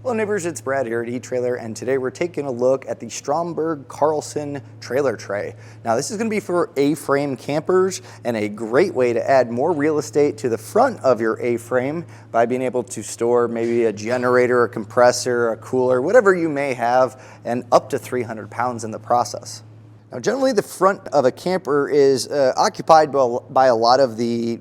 Hello neighbors, it's Brad here at eTrailer, and today we're taking a look at the Stromberg Carlson Trailer Tray. Now this is going to be for A-frame campers and a great way to add more real estate to the front of your A-frame by being able to store maybe a generator, a compressor, a cooler, whatever you may have, and up to 300 pounds in the process. Now, generally, the front of a camper is occupied by a lot of the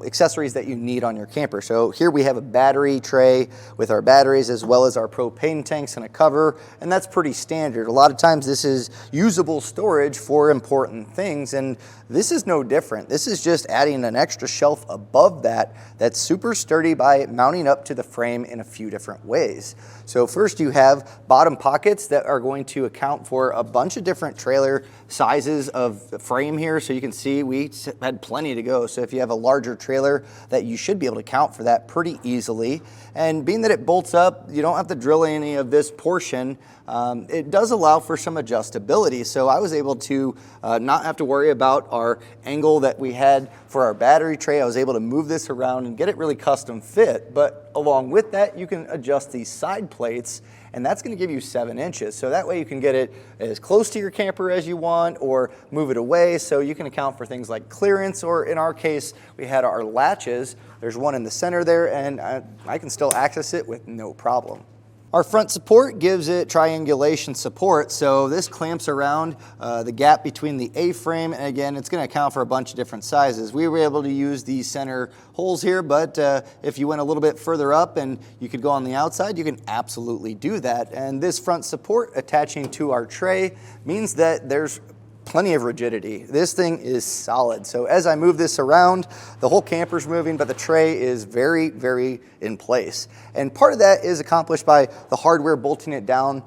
accessories that you need on your camper. So here we have a battery tray with our batteries as well as our propane tanks and a cover, and that's pretty standard. A lot of times this is usable storage for important things, and this is no different. This is just adding an extra shelf above that that's super sturdy by mounting up to the frame in a few different ways. So first you have bottom pockets that are going to account for a bunch of different trailer sizes of frame here. So you can see we had plenty to go. So if you have a larger trailer, that you should be able to account for that pretty easily. And being that it bolts up, you don't have to drill any of this portion. It does allow for some adjustability. So I was able to not have to worry about our angle that we had for our battery tray. I was able to move this around and get it really custom fit. But along with that, you can adjust these side plates, and that's going to give you 7 inches. So that way you can get it as close to your camper as you want or move it away, so you can account for things like clearance, or in our case, we had our latches. There's one in the center there, and I can still access it with no problem. Our front support gives it triangulation support, so this clamps around the gap between the A-frame, and again, it's going to account for a bunch of different sizes. We were able to use these center holes here, but if you went a little bit further up and you could go on the outside, you can absolutely do that. And this front support attaching to our tray means that there's plenty of rigidity. This thing is solid. So as I move this around, the whole camper's moving, but the tray is very, very in place. And part of that is accomplished by the hardware bolting it down.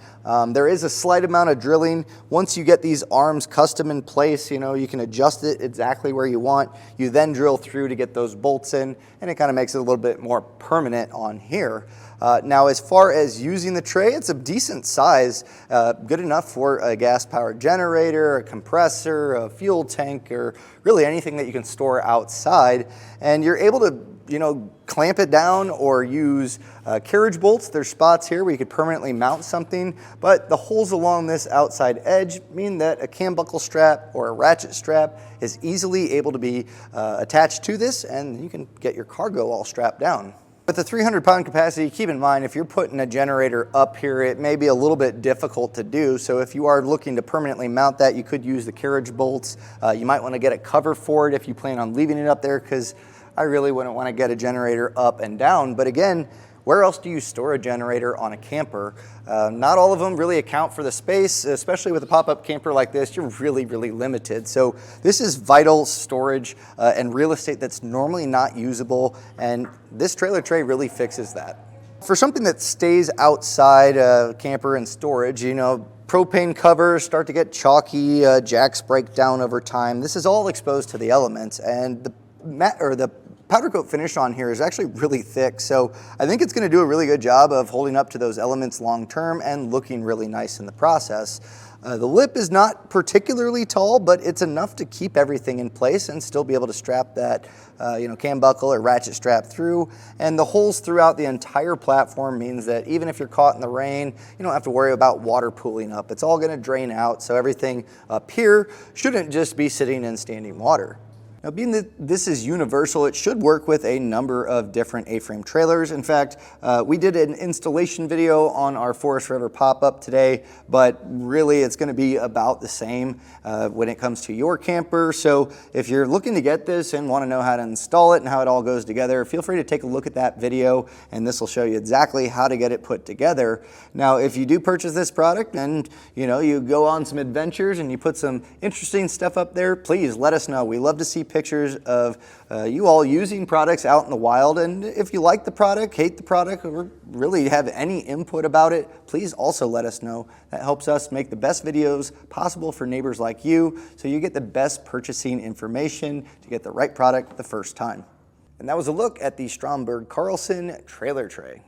There is a slight amount of drilling. Once you get these arms custom in place, you can adjust it exactly where you want. You then drill through to get those bolts in, and it kind of makes it a little bit more permanent on here. Now, as far as using the tray, it's a decent size, good enough for a gas-powered generator, a compressor, a fuel tank, or really anything that you can store outside. And you're able to, clamp it down or use carriage bolts. There's spots here where you could permanently mount something, but the holes along this outside edge mean that a cam buckle strap or a ratchet strap is easily able to be attached to this, and you can get your cargo all strapped down. With the 300-pound capacity, keep in mind if you're putting a generator up here, it may be a little bit difficult to do. So if you are looking to permanently mount that, you could use the carriage bolts. You might want to get a cover for it if you plan on leaving it up there, because I really wouldn't want to get a generator up and down. But again, where else do you store a generator on a camper? Not all of them really account for the space, especially with a pop-up camper like this. You're really, really limited. So this is vital storage and real estate that's normally not usable, and this trailer tray really fixes that. For something that stays outside a camper and storage, propane covers start to get chalky, jacks break down over time. This is all exposed to the elements, and the powder coat finish on here is actually really thick, so I think it's going to do a really good job of holding up to those elements long term and looking really nice in the process. The lip is not particularly tall, but it's enough to keep everything in place and still be able to strap that cam buckle or ratchet strap through. And the holes throughout the entire platform means that even if you're caught in the rain, you don't have to worry about water pooling up. It's all going to drain out, so everything up here shouldn't just be sitting in standing water. Now, being that this is universal, it should work with a number of different A-frame trailers. In fact, we did an installation video on our Forest River pop-up today, but really it's going to be about the same when it comes to your camper. So if you're looking to get this and want to know how to install it and how it all goes together, feel free to take a look at that video, and this will show you exactly how to get it put together. Now, if you do purchase this product and you go on some adventures and you put some interesting stuff up there, please let us know. We love to see pictures of you all using products out in the wild, and if you like the product, hate the product, or really have any input about it, please also let us know. That helps us make the best videos possible for neighbors like you, so you get the best purchasing information to get the right product the first time. And that was a look at the Stromberg Carlson Trailer Tray.